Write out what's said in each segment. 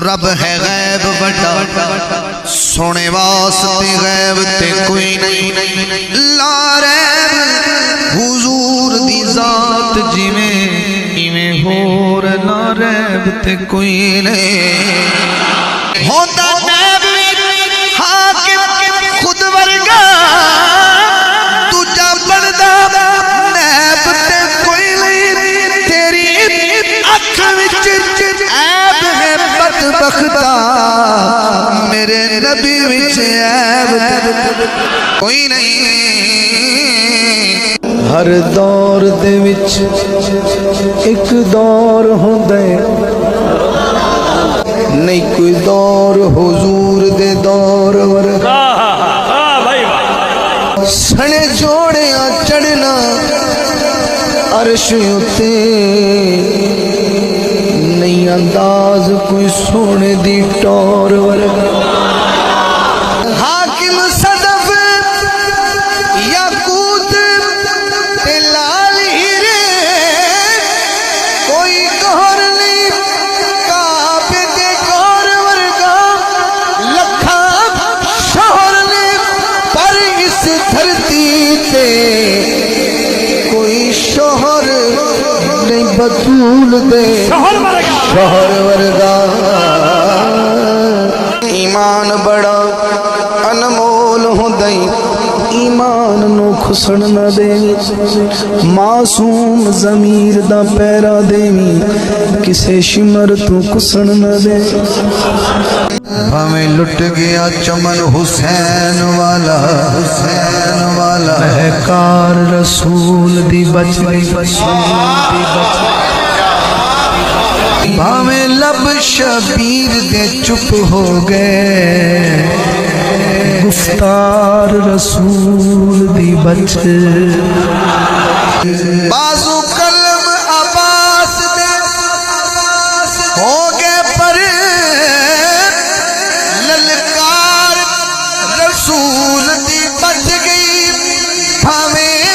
رب ہے غیب بڑا سونے واسطے غیب تے کوئی نہیں لا ریب حضور دی ذات جویں ایویں ہور لا ریب تے کوئی نہیں ہوتا نیب حاکم خود ورگا تجھا بڑھدا نیب تے کوئی نہیں تیری اکھ وچ عیب ہے بدبختا میرے نبی وچ عیب کوئی نہیں ہر دور دے وچ ایک دور ہوندا ہے نہیں کوئی دور حضور دے دور ورگا سنے جوڑیاں چڑھنا عرش اتے نہیں انداز کوئی سونے دی ٹور ورگا حاکم صدف یاقوت تے لال ہیرے کوئی گہر نہیں کعبے دے گور ورگا لکھاں شہر نے پر اس دھرتی تے کوئی شوہر نہیں بطول دے شوہر ورگا ایمان بڑا انمول ہوندائی ایمان نو کھسن نہ دے معصوم ضمیر دا پیرا دیوی کسے شمر تو کسن نہ دے ہمیں لٹ گیا چمن حسین والا مہکار رسول دی بچ بھاویں لب شبیر دے چپ ہو گئے گفتار رسول دی بچ بازو قلم عباس دے ہو گئے پر للکار رسول دی بچ گئی بھاویں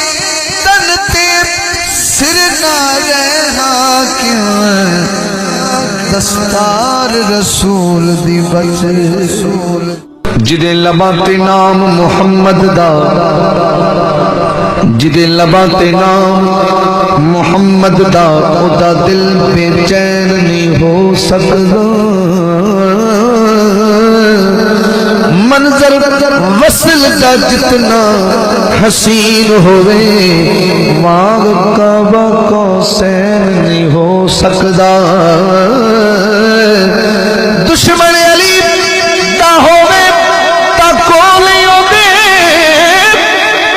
تن تے سر نہ رہنا کیوں دستار رسول دی بچ جدے لباں تے نام محمد دا جدے لباں تے نام محمد دا او دا دل بے چین نہیں ہو سکدا منظر وصل دا جتنا حسین ہوئے مانگ کعبہ کو سین نہیں ہو سکدا دشمن علی دا ہوئے تا کولی ہوئے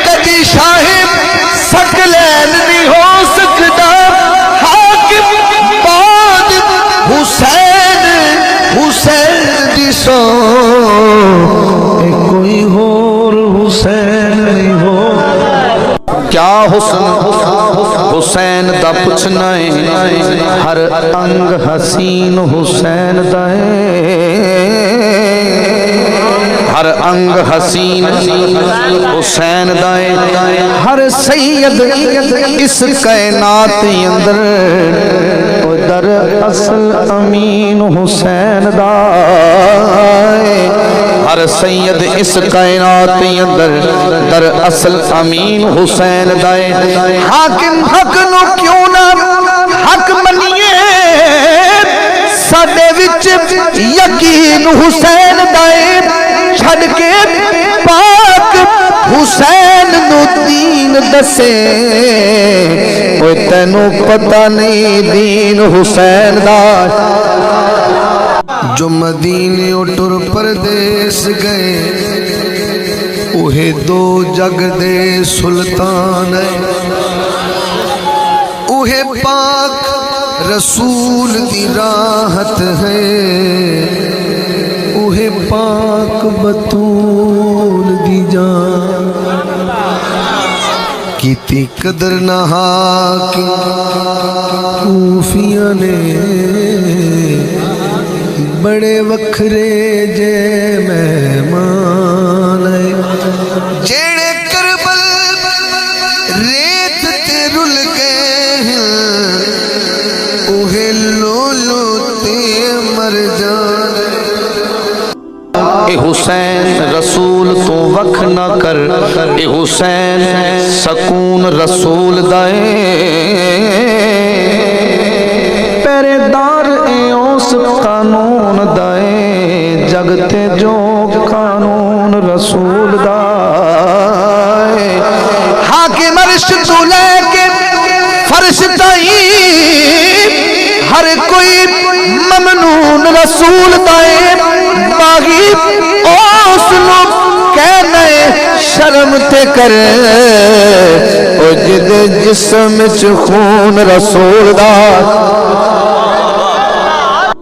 کدی شاہب سکلین نہیں ہو سکتا حاکم بعد حسین دی سو کوئی اور حسین نہیں ہو کیا حسن حسین دا پوچھنا ہے ہر انگ حسین حسین دا ہے ہر انگ حسین حسین دا ہے ہر سید اس کائنات اندر در اصل امین حسین دا ہے ہر سید اس کائنات اندر در اصل امین حسین دا ہے حاکم حق نو کیوں نہ حق منیے ساڈے وچ یقین حسین دا ہے چھڈ کے پاک حسین نو دین دسے اوے تینوں پتہ نہیں دین حسین دا جو مدینے ٹر پردیس گئے اوہے دو جگ دے سلطان اوہے پاک رسول دی راحت ہے اوہے پاک بطول دی جان کیتی قدر نہ حاکم کوفیاں نے بڑے وکھرے جے مہمان جیڑے کربل ریت تے رل گئے ہیں اوہے لولو تے مر جان اے حسین رسول تو وکھ نہ کر اے حسین سکون رسول دائے پہرے دار اے اس قانون دائے جگتے جو قانون رسول دائے حاکم عرش تو لے کے فرش تائیں ہر کوئی ممنون رسول دائے باغی اس لوگ کہنے شرم تے کرے او جد جسم چ خون رسول دا